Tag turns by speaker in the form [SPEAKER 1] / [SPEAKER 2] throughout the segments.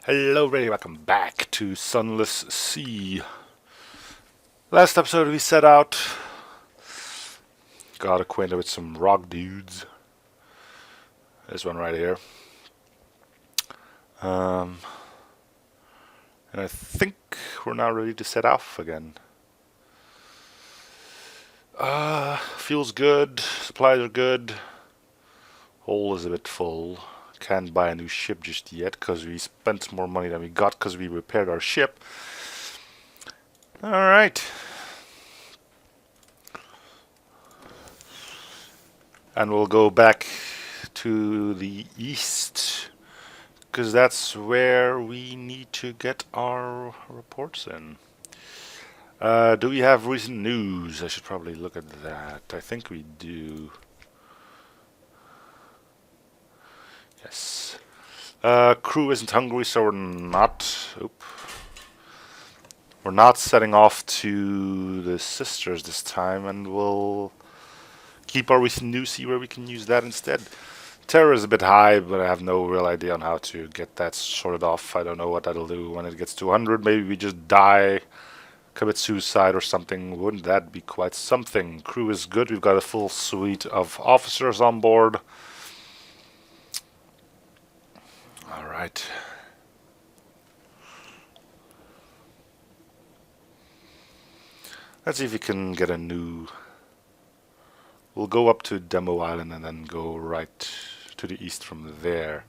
[SPEAKER 1] Hello, everybody, welcome back to Sunless Sea. Last episode we set out, got acquainted with some rock dudes. This one right here. And I think we're now ready to set off again. Fuel's good, supplies are good. Hole is a bit full. Can't buy a new ship just yet because we spent more money than we got because we repaired our ship. Alright. And we'll go back to the east because that's where we need to get our reports in. Do we have recent news? I should probably look at that. I think we do. Yes. Crew isn't hungry, so we're not. We're not setting off to the sisters this time, and we'll keep our recent news, see where we can use that instead. Terror is a bit high, but I have no real idea on how to get that sorted off. I don't know what that'll do when it gets to 100. Maybe we just die, commit suicide or something. Wouldn't that be quite something? Crew is good. We've got a full suite of officers on board. Alright. Let's see if we can get a new... We'll go up to Demo Island and then go right to the east from there.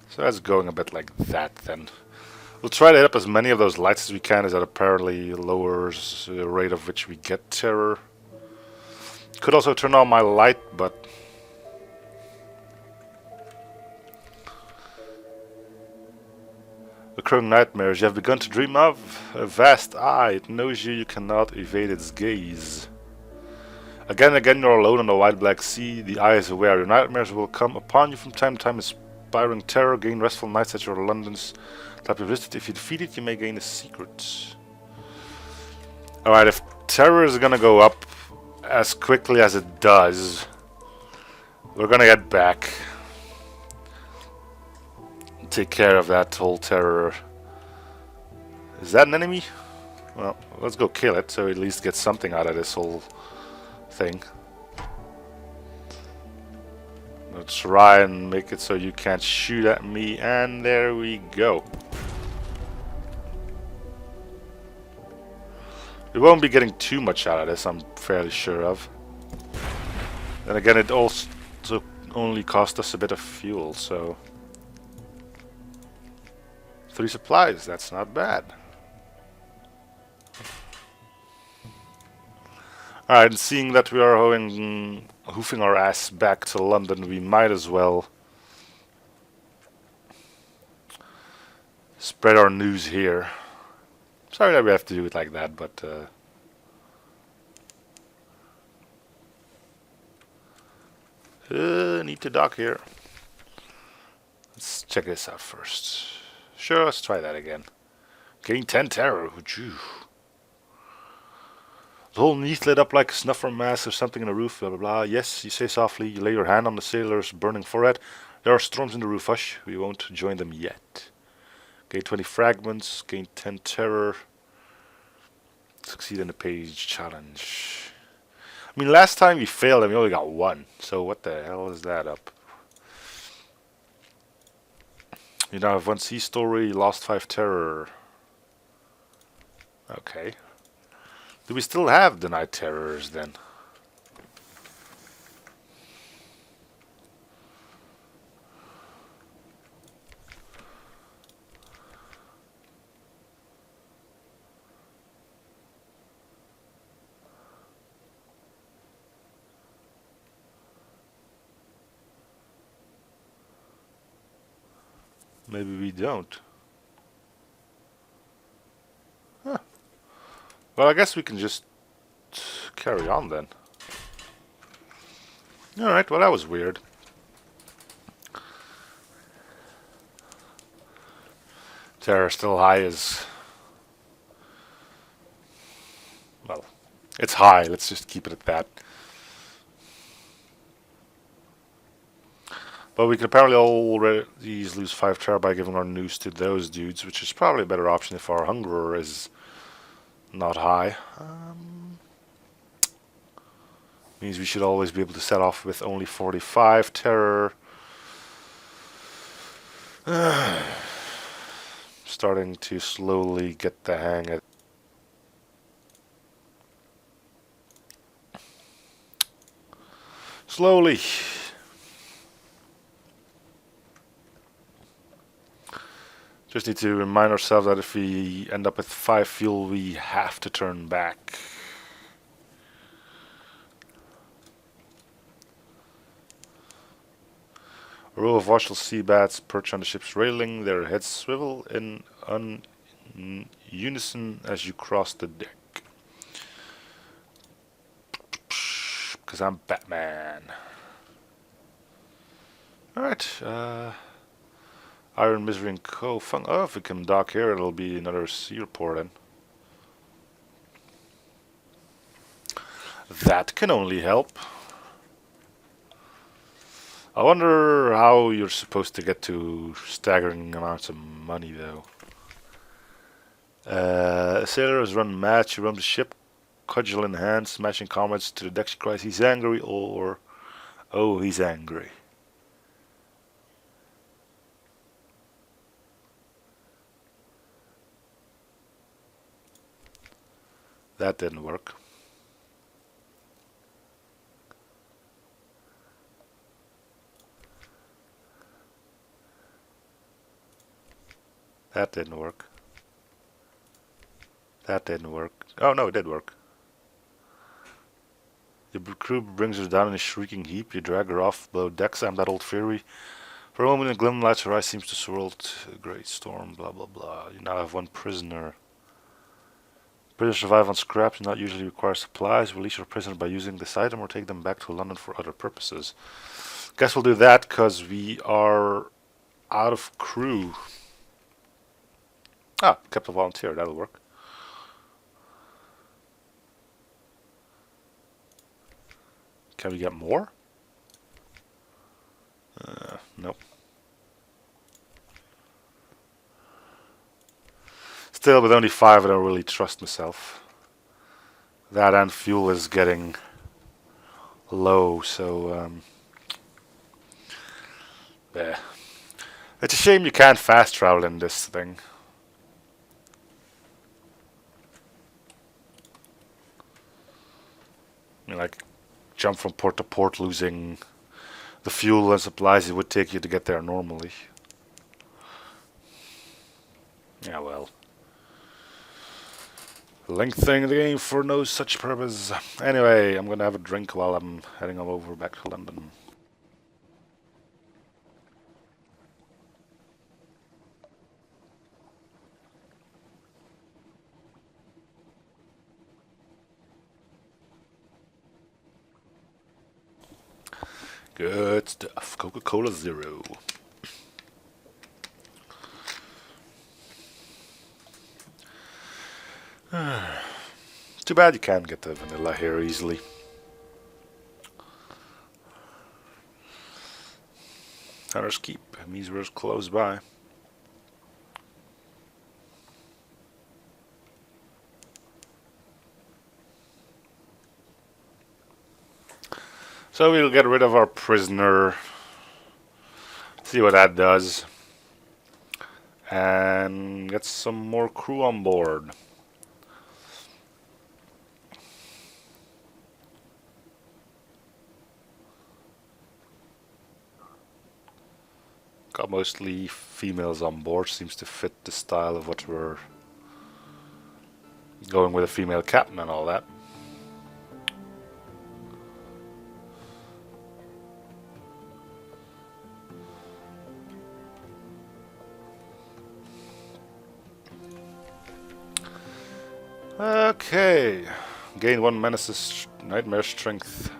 [SPEAKER 1] So that's going a bit like that then. We'll try to hit up as many of those lights as we can, as that apparently lowers the rate of which we get terror. Could also turn on my light, but... Recurring nightmares you have begun to dream of. A vast eye, it knows you, you cannot evade its gaze. Again and again you're alone on the wide black sea. The eye is aware your nightmares will come upon you from time to time, inspiring terror. Gain restful nights at your London's type of visit. If you defeat it, you may gain a secret. Alright, if terror is gonna go up as quickly as it does, we're gonna get back. Take care of that whole terror. Is that an enemy? Well, let's go kill it so we at least get something out of this whole thing. Let's try and make it so you can't shoot at me, and there we go. We won't be getting too much out of this, I'm fairly sure of. Then again, it also only cost us a bit of fuel, so... 3 supplies, that's not bad. Alright, and seeing that we are hoofing our ass back to London, we might as well spread our news here. Sorry that we have to do it like that, but need to dock here. Let's check this out first. Sure, let's try that again. Gain 10 terror, would you? The whole neath lit up like a snuffer mass or something in the roof, blah blah blah. Yes, you say softly, you lay your hand on the sailor's burning forehead. There are storms in the roof, hush. We won't join them yet. Gain 20 fragments, gain 10 terror. Succeed in the page challenge. I mean, last time we failed and we only got 1. So what the hell is that up? You now have 1 sea story, lost 5 terror. Okay. Do we still have the night terrors then? Maybe we don't. Huh. Well, I guess we can just carry on then. Alright, well that was weird. Terror still high as... Well, it's high, let's just keep it at that. But we can apparently already lose 5 terror by giving our news to those dudes, which is probably a better option if our hunger is not high. Means we should always be able to set off with only 45 terror. Starting to slowly get the hang of it. Slowly. Just need to remind ourselves that if we end up with 5 fuel, we have to turn back. A row of watchful sea bats perch on the ship's railing, their heads swivel in unison as you cross the deck. Because I'm Batman. Alright, Iron Misery and Co. Oh, if we can dock here, it'll be another seaport then. That can only help. I wonder how you're supposed to get to staggering amounts of money, though. A sailor has run mad. She runs the ship, cudgel in hand, smashing comrades to the deck. She cries, "He's angry," or, "Oh, he's angry." That didn't work. That didn't work. That didn't work. Oh no, it did work. The crew brings her down in a shrieking heap. You drag her off below decks. I'm that old fury. For a moment, a glim lights her eyes seems to swirl a great storm. Blah blah blah. You now have 1 prisoner. Prisoners survive on scraps. Do not usually require supplies. Release your prisoner by using this item or take them back to London for other purposes. Guess we'll do that because we are out of crew. Ah, kept a volunteer. That'll work. Can we get more? Nope. Still, with only 5, I don't really trust myself. That and fuel is getting low, so yeah. It's a shame you can't fast travel in this thing. You know, like jump from port to port, losing the fuel and supplies it would take you to get there normally. Yeah, well. Lengthening the game for no such purpose. Anyway, I'm gonna have a drink while I'm heading over back to London. Good stuff. Coca-Cola Zero. Too bad you can't get the vanilla here easily. Hunter's Keep. It means we're close by. So we'll get rid of our prisoner. See what that does. And get some more crew on board. Got mostly females on board. Seems to fit the style of what we're going with, a female captain and all that. Okay, gain 1 menace's nightmare strength.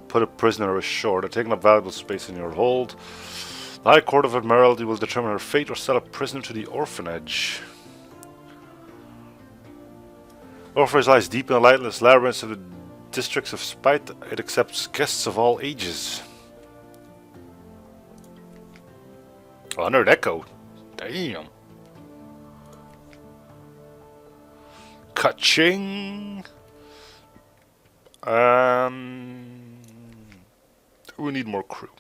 [SPEAKER 1] Put a prisoner ashore. They're taking up valuable space in your hold. The High Court of Admiralty will determine her fate or sell a prisoner to the orphanage. Orpheus lies deep in the lightless labyrinths of the districts of Spite. It accepts guests of all ages. 100 echo. Damn. Ka-ching. We need more crew.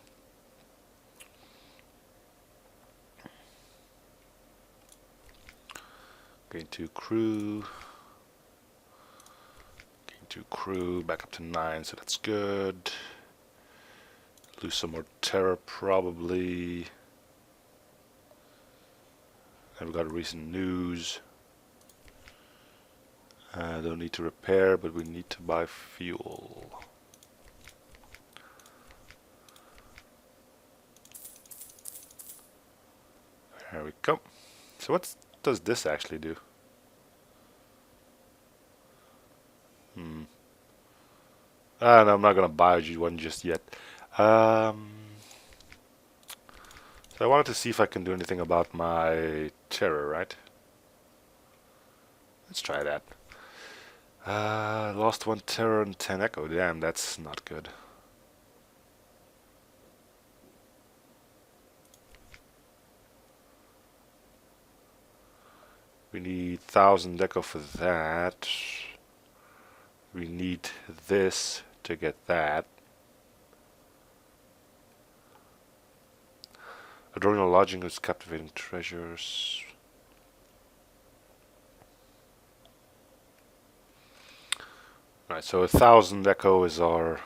[SPEAKER 1] Gain 2 crew. Gain 2 crew. Back up to 9, so that's good. Lose some more terror probably. And we got recent news. Don't need to repair, but we need to buy fuel. There we go. So what does this actually do? No, I'm not gonna buy one just yet. So I wanted to see if I can do anything about my terror, right? Let's try that. Lost 1 terror and 10 echo. Damn, that's not good. We need 1000 echo for that. We need this to get that. Adorning lodging is captivating treasures. Right, so 1000 echo is our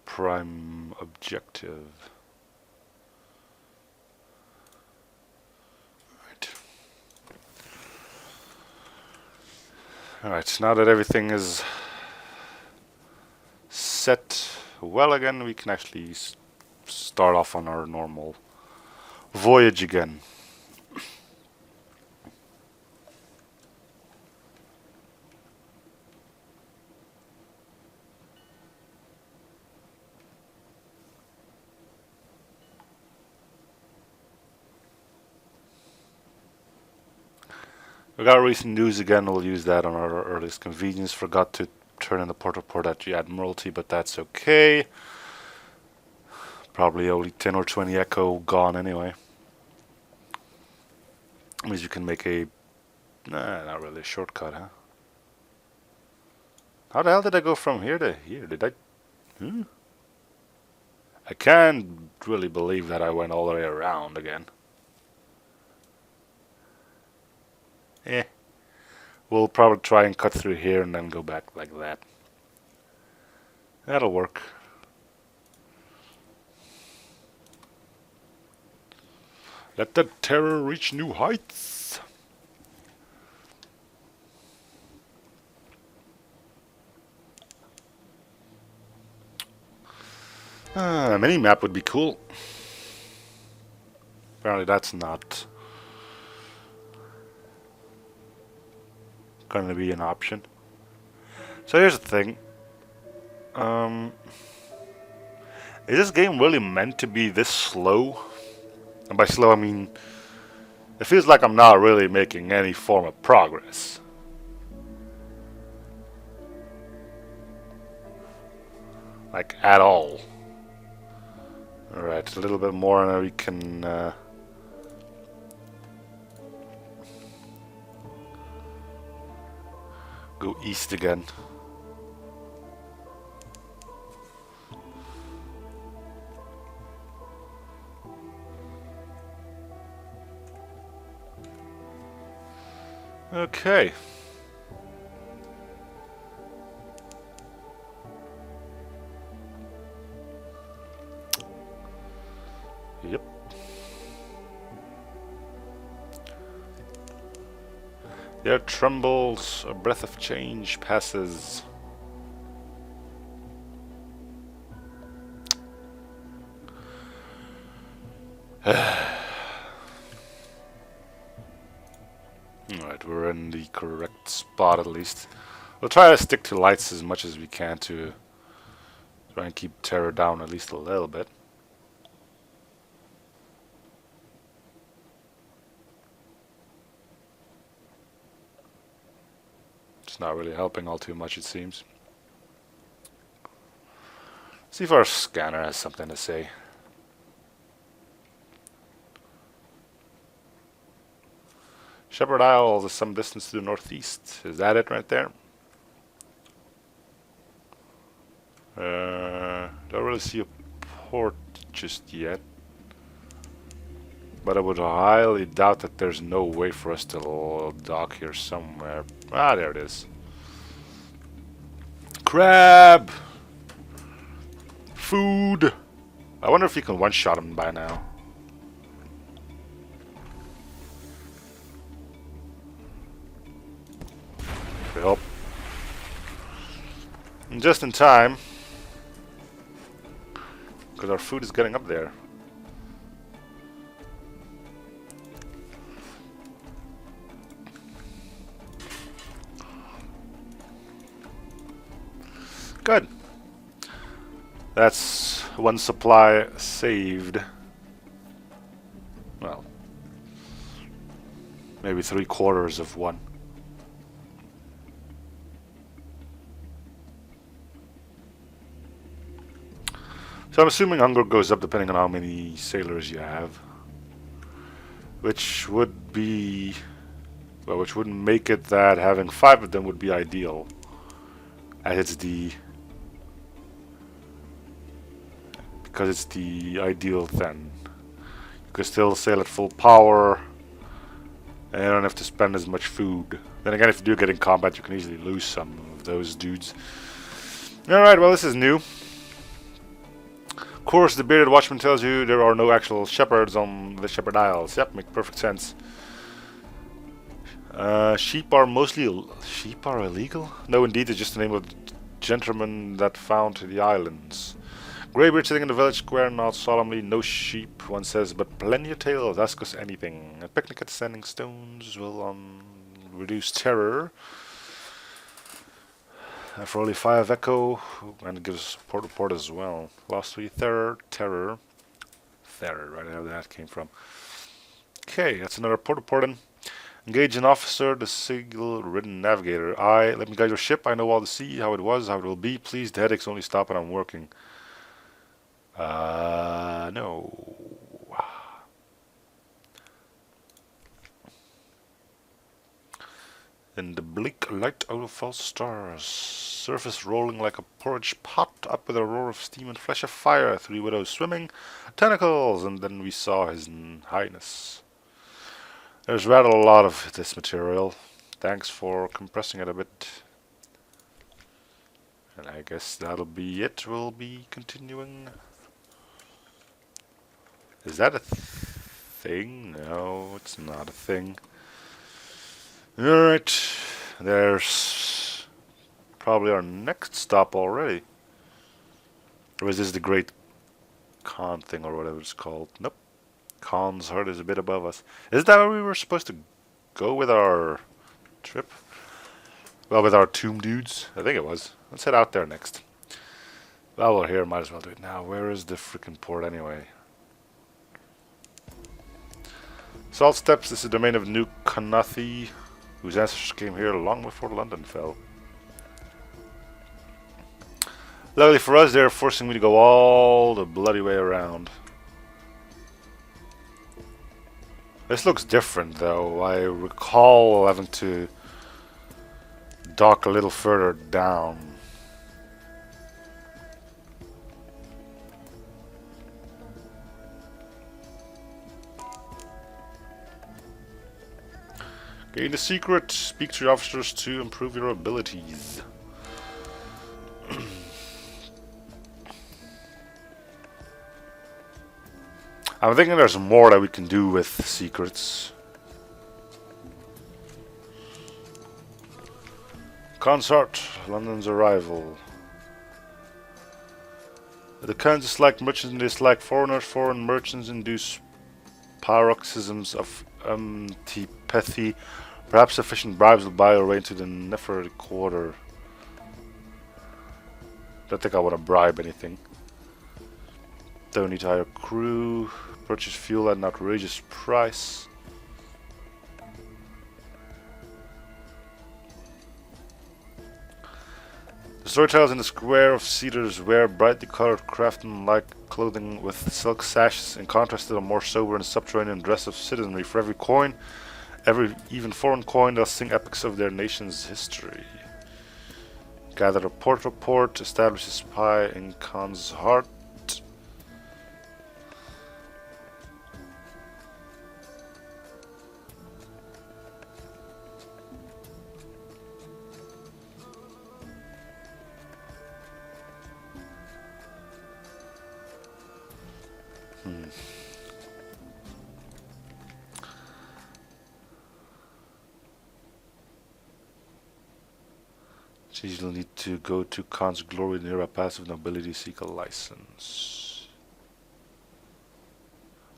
[SPEAKER 1] prime objective. Alright, now that everything is set well again, we can actually start off on our normal voyage again. We got recent news again, we'll use that on our earliest convenience. Forgot to turn in the port at the Admiralty, but that's okay. Probably only 10 or 20 echo gone anyway. Means you can make a... not really a shortcut, huh? How the hell did I go from here to here? Did I... I can't really believe that I went all the way around again. We'll probably try and cut through here and then go back like that. That'll work. Let the terror reach new heights. A mini-map would be cool. Apparently that's not going to be an option. So here's the thing. Is this game really meant to be this slow? And by slow I mean it feels like I'm not really making any form of progress. Like at all. Alright, a little bit more and then we can go east again. Okay. Yep. There trembles, a breath of change passes. Alright, we're in the correct spot at least. We'll try to stick to lights as much as we can to try and keep terror down at least a little bit. It's not really helping all too much, it seems. See if our scanner has something to say. Shepherd Isles is some distance to the northeast. Is that it right there? Don't really see a port just yet. But I would highly doubt that there's no way for us to dock here somewhere. Ah, there it is. Crab! Food! I wonder if you can one-shot him by now. Help. And just in time. Because our food is getting up there. Good. That's one supply saved. Well, maybe 3/4 of one. So I'm assuming hunger goes up depending on how many sailors you have. Which would be... well, which would make it that having 5 of them would be ideal. As it's the... because it's the ideal then. You can still sail at full power. And you don't have to spend as much food. Then again, if you do get in combat, you can easily lose some of those dudes. Alright, well this is new. Of course, the bearded watchman tells you there are no actual shepherds on the Shepherd Isles. Yep, makes perfect sense. Sheep are illegal? No, indeed, it's just the name of the gentleman that found the islands. Greybeard sitting in the village square nods solemnly. No sheep, one says, but plenty of tales. Ask us anything. A picnic at the Standing Stones will reduce terror. For only 5 echo, and it gives port report as well. Lost 3 terror. Terror, right now that came from. Okay, that's another port reporting. Engage an officer, the signal-ridden navigator. Let me guide your ship. I know all the sea, how it was, how it will be. Please, the headaches only stop when I'm working. No. In the bleak light out of false stars, surface rolling like a porridge pot, up with a roar of steam and flash of fire, 3 widows swimming, tentacles, and then we saw his highness. There's rather a lot of this material. Thanks for compressing it a bit. And I guess that'll be it. We'll be continuing. Is that a thing? No, it's not a thing. Alright, there's probably our next stop already. Or is this the Great Khan thing or whatever it's called? Nope. Khan's Heart is a bit above us. Is that where we were supposed to go with our trip? Well, with our tomb dudes? I think it was. Let's head out there next. Well, we're here, might as well do it now. Where is the freaking port anyway? Salt Steps is the domain of New Kanathi, whose ancestors came here long before London fell. Luckily for us, they're forcing me to go all the bloody way around. This looks different though. I recall having to dock a little further down. Gain the secret. Speak to your officers to improve your abilities. I'm thinking there's more that we can do with secrets. Consort, London's arrival. The Khans dislike merchants and dislike foreigners. Foreign merchants induce paroxysms of antipathy. Perhaps sufficient bribes will buy our way into the Nefer quarter. Don't think I want to bribe anything. Don't need to hire crew. Purchase fuel at an outrageous price. The storytellers in the square of cedars wear brightly colored craftsman-like clothing with silk sashes, in contrast to the more sober and subterranean dress of citizenry. For every coin, every even foreign coin, they'll sing epics of their nation's history. Gather a report, establish a spy in Khan's heart. You'll need to go to Khan's glory near a passive nobility, seek a license.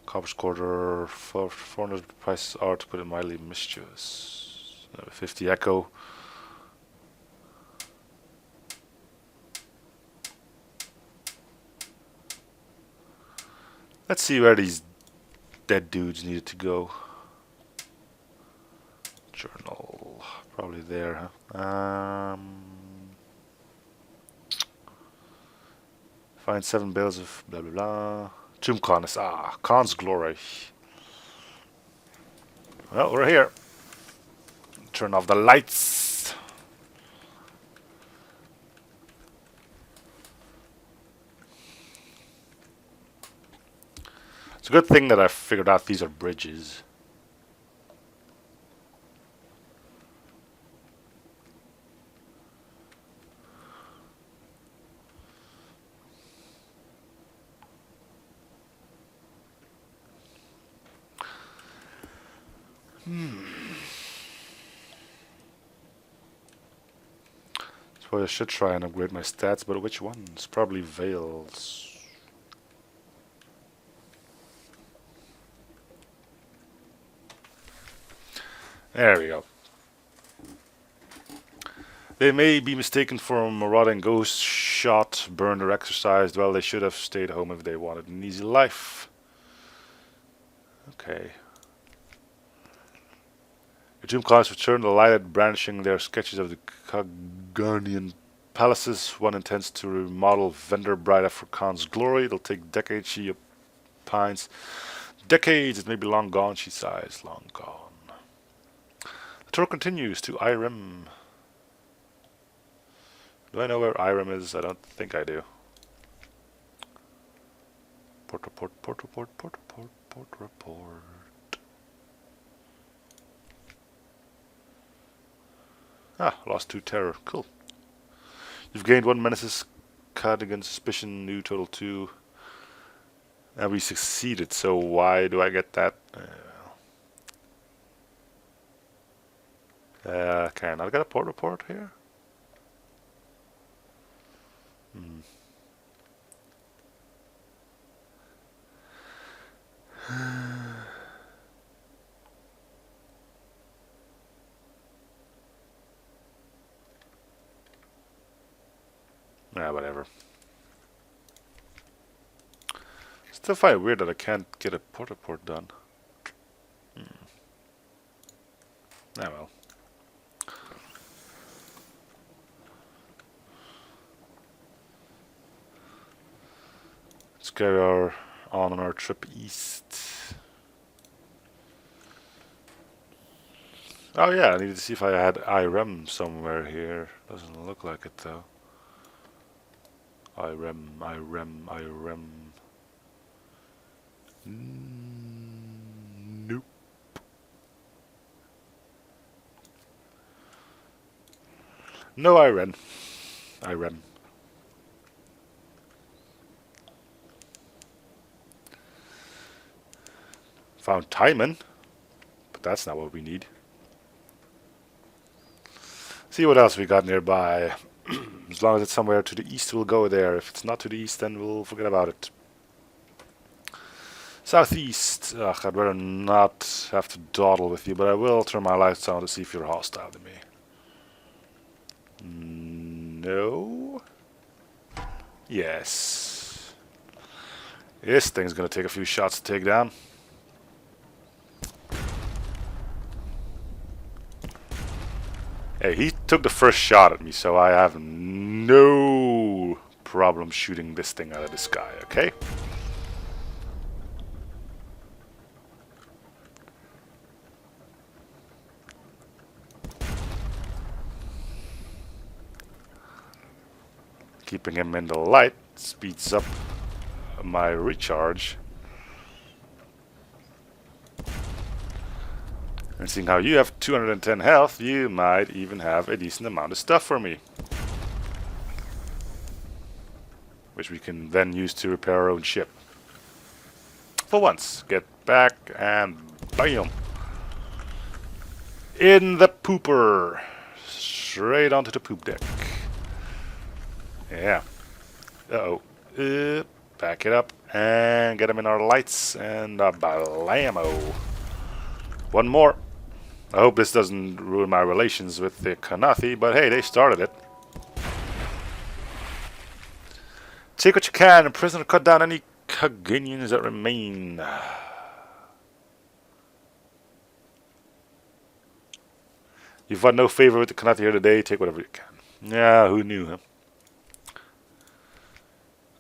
[SPEAKER 1] Copper's quarter, 400 prices are, to put it mildly, mischievous. 50 echo. Let's see where these dead dudes needed to go. Journal, probably there, huh? Find 7 bales of blah blah blah. Tomb Khan's, Khan's glory. Well, we're here. Turn off the lights. It's a good thing that I figured out these are bridges. Suppose I should try and upgrade my stats, but which ones? Probably Veils. There we go. They may be mistaken for a marauding ghost, shot, burned, or exercised. Well, they should have stayed home if they wanted an easy life. Okay. The Tomb Khan's returned delighted, brandishing their sketches of the Kagarnian palaces. One intends to remodel Vendor Bride for Khan's glory. It'll take decades, she opines. Decades, it may be long gone, she sighs, long gone. The tour continues to Irem. Do I know where Irem is? I don't think I do. Port report, port report, port report, port report. Lost 2 terror. Cool. You've gained 1 menaces, cut against suspicion, new total 2. And we succeeded, so why do I get that? Can I not get a port report here? Whatever. Still find it weird that I can't get a port report done. Well. Let's carry on our trip east. Oh yeah, I needed to see if I had Irem somewhere here. Doesn't look like it though. Irem. Nope. No Irem. Found Timon, but that's not what we need. See what else we got nearby. As long as it's somewhere to the east, we'll go there. If it's not to the east, then we'll forget about it. Southeast. Ugh, I'd rather not have to dawdle with you, but I will turn my lights on to see if you're hostile to me. No. Yes. This thing's gonna take a few shots to take down. Hey, he took the first shot at me, so I have no problem shooting this thing out of the sky, okay? Keeping him in the light speeds up my recharge. And seeing how you have 210 health, you might even have a decent amount of stuff for me. Which we can then use to repair our own ship. For once, get back and bam! In the pooper! Straight onto the poop deck. Yeah. Uh-oh. Back it up and get them in our lights and blammo. One more. I hope this doesn't ruin my relations with the Kanathi, but hey, they started it. Take what you can, imprison or cut down any Kaginians that remain. You've had no favor with the Kanathi here today, take whatever you can. Yeah, who knew, huh?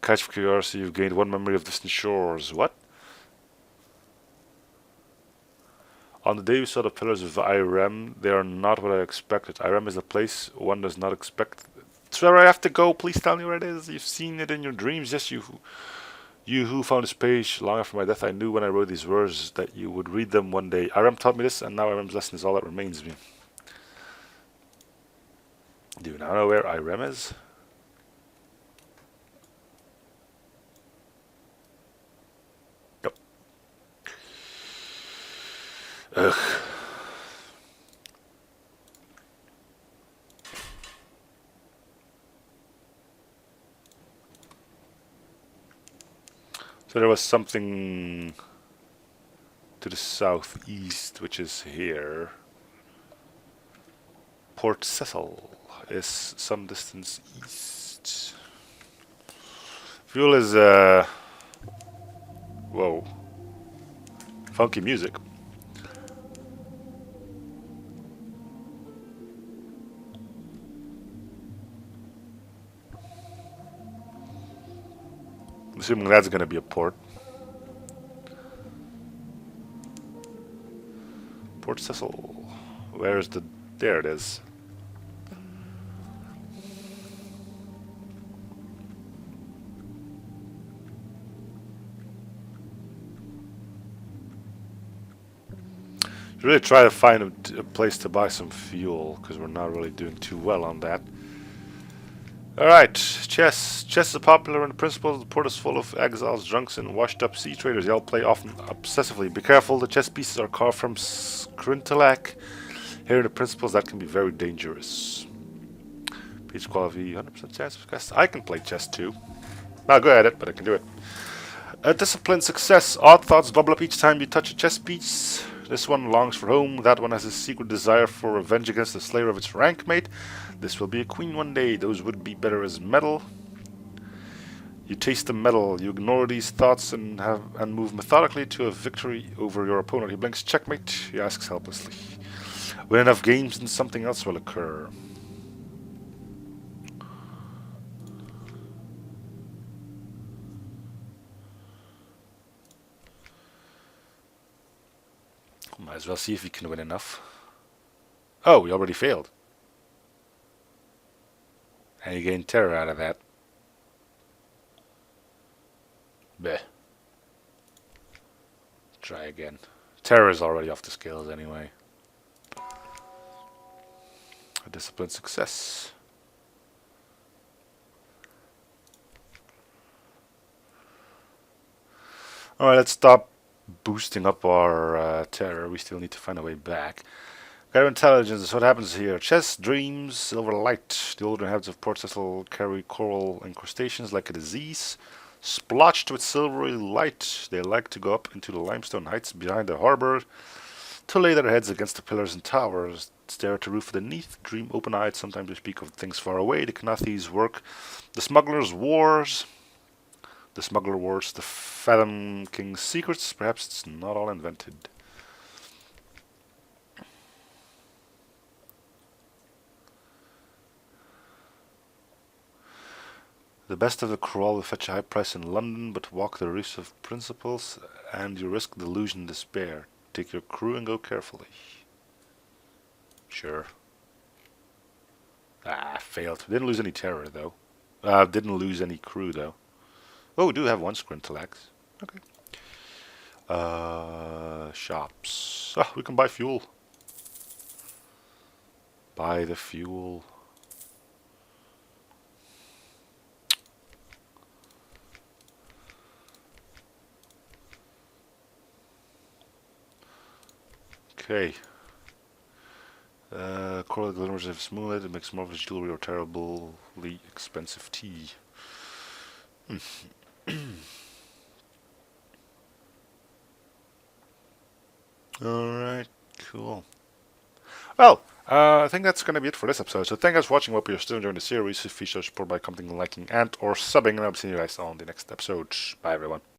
[SPEAKER 1] Catch for curiosity, you've gained one memory of distant shores. What? On the day we saw the pillars of Irem, they are not what I expected. Irem is a place one does not expect. It's where I have to go. Please tell me where it is. You've seen it in your dreams. Yes, you who found this page long after my death. I knew when I wrote these words that you would read them one day. Irem taught me this, and now Irem's lesson is all that remains me. Do you now know where Irem is? Nope. Ugh. So there was something to the southeast, which is here. Port Cecil is some distance east. Fuel is, whoa. Funky music. I'm assuming that's going to be a port. Port Cecil. Where's the... There it is. Really try to find a place to buy some fuel, because we're not really doing too well on that. Alright, chess. Chess is popular in the principles. The port is full of exiles, drunks, and washed-up sea traders. They all play often obsessively. Be careful, the chess pieces are carved from Skrintalak. Here in the principles, that can be very dangerous. Peach quality, 100% chance of success. I can play chess too. Not good at it, but I can do it. A disciplined success. Odd thoughts bubble up each time you touch a chess piece. This one longs for home. That one has a secret desire for revenge against the slayer of its rank mate. This will be a queen one day. Those would be better as metal. You taste the metal. You ignore these thoughts and move methodically to a victory over your opponent. He blinks checkmate. He asks helplessly. Win enough games and something else will occur. Might as well see if we can win enough. Oh, we already failed. And you gain terror out of that. Bleh. Try again. Terror is already off the scales anyway. A disciplined success. Alright, let's stop boosting up our terror. We still need to find a way back. Gather intelligence is what happens here. Chess, dreams, silver light. The older inhabitants of Port Cecil carry coral incrustations like a disease. Splotched with silvery light, they like to go up into the limestone heights behind the harbor to lay their heads against the pillars and towers, stare at the roof beneath, dream open-eyed. Sometimes they speak of things far away. The Kanathis work. The smugglers' wars. The smuggler wars, the Fathom King's secrets. Perhaps it's not all invented. The best of the crawl will fetch a high price in London, but walk the risks of principles, and you risk delusion and despair. Take your crew and go carefully. Sure. Failed. Didn't lose any terror, though. Didn't lose any crew, though. Oh, we do have one Squintalax. Okay. Shops. Ah, we can buy fuel. Buy the fuel. Okay. Coral glimmers of moonlight. It makes marvelous jewelry or terribly expensive tea. Alright, cool. Well, I think that's going to be it for this episode. So thank you guys for watching. Hope you're still enjoying the series. Please show support by commenting, liking, and or subbing. And I'll see you guys on the next episode. Bye, everyone.